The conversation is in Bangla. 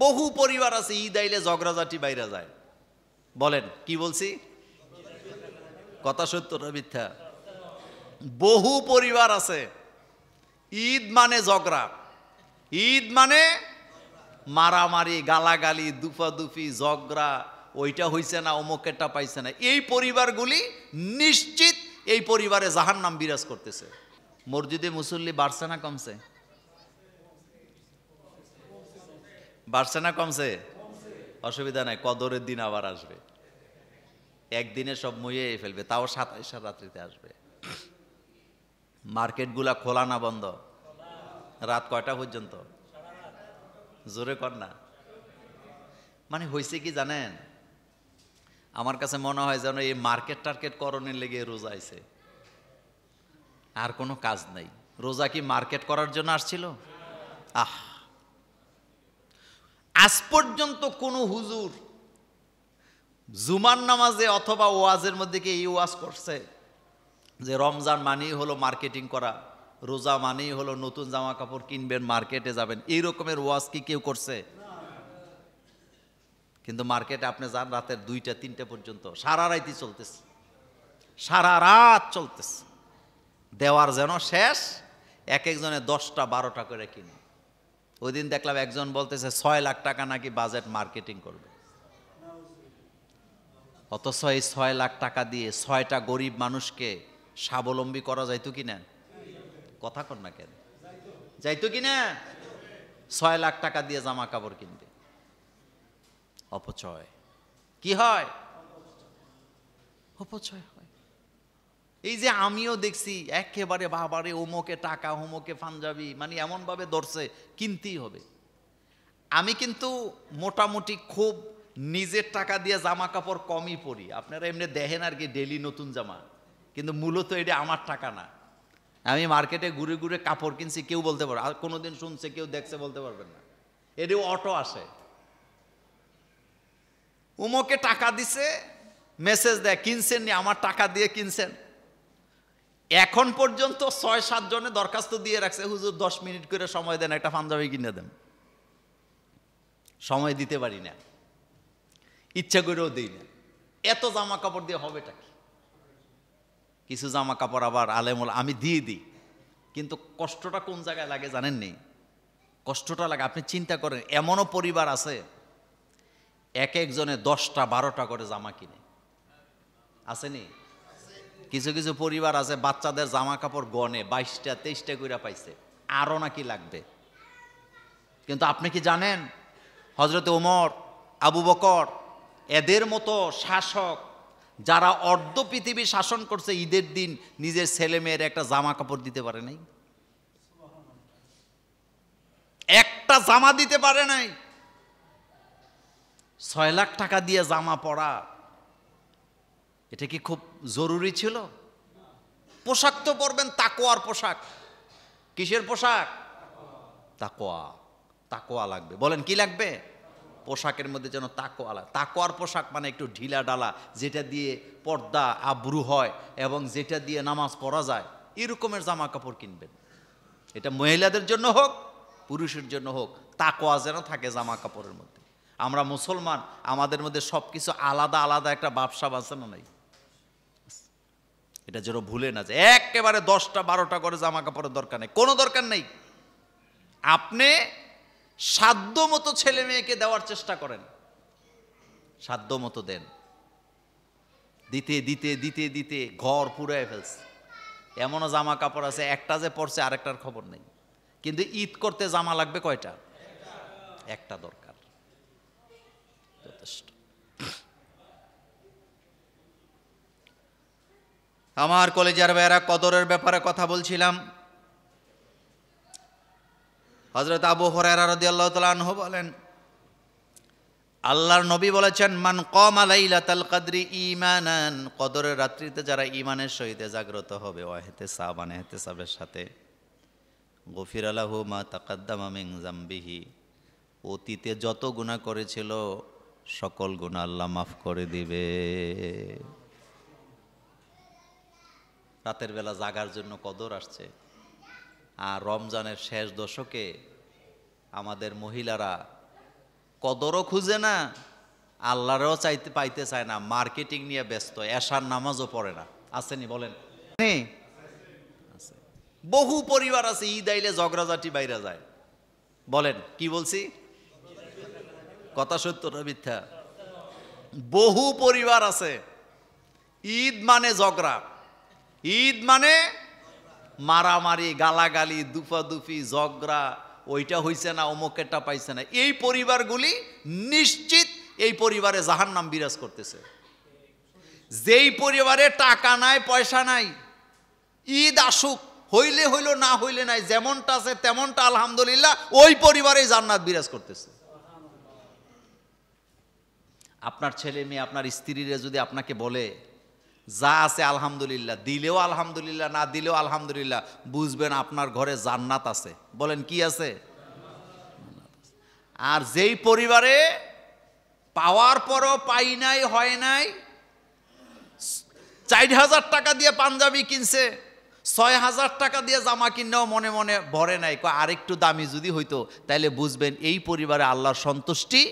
বহু পরিবার আছে ঈদ আইলে ঝগড়াঝাটি বাইরে যায়। বলেন কি বলছি, কথা সত্য না মিথ্যা? বহু পরিবার আছে ঈদ মানে ঝগড়া, ঈদ মানে মারামারি, গালাগালি, দুফাদুফি, ঝগড়া, ওইটা হইছে না, অমুকেরটা পাইছে না। এই পরিবারগুলি নিশ্চিত এই পরিবারে জাহান্নাম বিরাজ করতেছে। মসজিদে মুসল্লি বাড়ছে না কমছে? বাড়ছে না কমছে? অসুবিধা নাই, কদরের দিন আবার আসবে, একদিনে সব মুইয়ে ফেলবে, তাও 27 রাত্রিতে আসবে। মার্কেটগুলা খোলা না বন্ধ? রাত কয়টা পর্যন্ত? জোরে কর না। মানে হয়েছে কি জানেন, আমার কাছে মনে হয় যেন এই মার্কেট টার্কেট করণের লেগে রোজা আইছে, আর কোনো কাজ নাই। রোজা কি মার্কেট করার জন্য আসছিল? আজ পর্যন্ত কোন হুজুর জুমার নামাজে অথবা ওয়াজের মধ্যে কি এই ওয়াজ করছে যে রমজান মানেই হলো মার্কেটিং করা, রোজা মানেই হলো নতুন জামা কাপড় কিনবেন, মার্কেটে যাবেন, এই রকমের ওয়াজ কি কেউ করছে? কিন্তু মার্কেটে আপনি যান রাতের 2টা-3টা পর্যন্ত, সারা রাতই চলতেছে, সারা রাত চলতেছে, দেওয়ার যেন শেষ, এক একজনে 10টা-12টা করে কিনে। ওই দিন দেখলাম একজন বলতেছে 6 লাখ টাকা নাকি বাজেট মার্কেটিং করবে, অথচ এই 6 লাখ টাকা দিয়ে 6টা গরিব মানুষকে স্বাবলম্বী করা যাইতো কিনা? কথা কর না কেন? যাইতো কিনা? 6 লাখ টাকা দিয়ে জামা কাপড় কিনবে। অপচয় কি হয়? অপচয় হয়। এই যে আমিও দেখছি একেবারে বাবারে ওমোকে টাকা, হোমোকে পাঞ্জাবি, মানে এমন ভাবে ধরছে কিনতেই হবে। আমি কিন্তু মোটামুটি খুব নিজের টাকা দিয়ে জামা কাপড় কমই পরি, আপনারা এমনি দেখেন আর কি ডেলি নতুন জামা, কিন্তু মূলত এটা আমার টাকা না। আমি মার্কেটে ঘুরে ঘুরে কাপড় কিনছি, কেউ বলতে পারবে, আর কোনোদিন শুনছে কেউ দেখছে বলতে পারবেন না। এটাও অটো আসে, উমোকে টাকা দিছে, মেসেজ দেয় কিনছেন নি, আমার টাকা দিয়ে কিনছেন। এখন পর্যন্ত 6-7 জনে দরখাস্ত দিয়ে রাখছে, হুজুর 10 মিনিট করে সময় দেন, একটা পাঞ্জাবি কিনে দেন। সময় দিতে পারি না, ইচ্ছা করেও দিই না। এত জামা কাপড় দিয়ে হবেটা কি? কিছু জামা কাপড় আবার আলেমুল আমি দিয়ে দিই, কিন্তু কষ্টটা কোন জায়গায় লাগে জানেন নি? কষ্টটা লাগে, আপনি চিন্তা করেন, এমনও পরিবার আছে এক একজনে 10টা-12টা করে জামা কিনে, আসেনি? কিছু কিছু পরিবার আছে বাচ্চাদের জামা কাপড় গনে 22টা-23টা করে পাইছে, আরো নাকি লাগবে। কিন্তু আপনি কি জানেন হযরত ওমর, আবু বকর, এদের মতো শাসক যারা অর্ধ পৃথিবী শাসন করছে, ঈদের দিন নিজের ছেলে মেয়ের একটা জামা কাপড় দিতে পারে নাই, একটা জামা দিতে পারে নাই। 6 লাখ টাকা দিয়ে জামা পরা, এটা কি খুব জরুরি ছিল? পোশাক তো পরবেন তাকওয়ার পোশাক। কিসের পোশাক? তাকওয়া। তাকওয়া লাগবে। বলেন কি লাগবে? পোশাকের মধ্যে যেন তাকওয়া লাগে। তাকওয়ার পোশাক মানে একটু ঢিলা ডালা, যেটা দিয়ে পর্দা আবরু হয় এবং যেটা দিয়ে নামাজ পড়া যায়, এরকমের জামা কাপড় কিনবেন। এটা মহিলাদের জন্য হোক, পুরুষের জন্য হোক, তাকওয়া যেন থাকে জামা কাপড়ের মধ্যে। আমরা মুসলমান, আমাদের মধ্যে সব কিছু আলাদা আলাদা একটা ব্যবসা আছে না নাই? এটা যেন ভুলে না যায়। একেবারে 10টা-12টা করে জামা কাপড়ের দরকার নেই, কোনো দরকার নেই। আপনি সাধ্য মতো ছেলে মেয়েকে দেওয়ার চেষ্টা করেন, সাধ্য মতো দেন। দিতে দিতে দিতে দিতে ঘর পুরায় ফেলছে। এমনও জামা কাপড় আছে একটা যে পরছে আরেকটার খবর নেই, কিন্তু ঈদ করতে জামা লাগবে কয়টা? একটা দরকার, যথেষ্ট। আমার কলেজের ভাইয়েরা, কদরের ব্যাপারে কথা বলছিলাম। হযরত আবু হুরায়রা রাদিয়াল্লাহু তাআলা আনহু বলেন, আল্লাহর নবী বলেছেন, মান কামা লাইলাতাল কদরি ঈমানান, কদরের রাত্রিতে যারা ঈমানের সহিত জাগ্রত হবে, ওয়া ইহতিসাবান, ইহতিসাবের সাথে, গফিরা লাহু মা তাকাদ্দামা মিন যামবিহি, অতীতে যত গুনাহ করেছিল সকল গুনাহ আল্লাহ মাফ করে দিবে। রাতের বেলা জাগার জন্য কদর আসছে। আর রমজানের শেষ দশকে আমাদের মহিলারা কদরও খুঁজে না, আল্লাহরও চাইতে পাইতে চায় না, মার্কেটিং নিয়ে ব্যস্ত, এশার নামাজও পড়ে না। আসেনি বলেন? বহু পরিবার আছে ঈদ আইলে ঝগড়াঝাটি বাইরে যায়। বলেন কি বলছি? কথা সত্য না মিথ্যা? বহু পরিবার আছে ঈদ মানে ঝগড়া, ঈদ মানে মারামারি, গালাগালি, দুফাদুফি, ঝগড়া, ওইটা হইছে না, অমুকেরটা পাইছে না। এই পরিবারগুলি নিশ্চিত এই পরিবারে জাহান্নাম বিরাজ করতেছে। যেই পরিবারে টাকা নাই, পয়সা নাই, ঈদ আসুক, হইলে হইল, না হইলে নাই, যেমনটা আছে তেমনটা আলহামদুলিল্লাহ, ওই পরিবারে জান্নাত বিরাজ করতেছে। আপনার ছেলে মেয়ে, আপনার স্ত্রীরা যদি আপনাকে বলে যা আছে আলহামদুলিল্লাহ, দিলেও আলহামদুলিল্লাহ, না দিলেও আলহামদুলিল্লাহ, বুঝবেন আপনার ঘরে জান্নাত আছে। বলেন কি আছে? আর যেই পরিবারে পাওয়ার পরও পাই নাই, হয় নাই, 4,000 টাকা দিয়ে পাঞ্জাবি কিনছে, 6,000 টাকা দিয়ে জামা কিনেও মনে মনে ভরে নাই, আরেকটু দামি যদি হইতো, তাইলে বুঝবেন এই পরিবারে আল্লাহর সন্তুষ্টি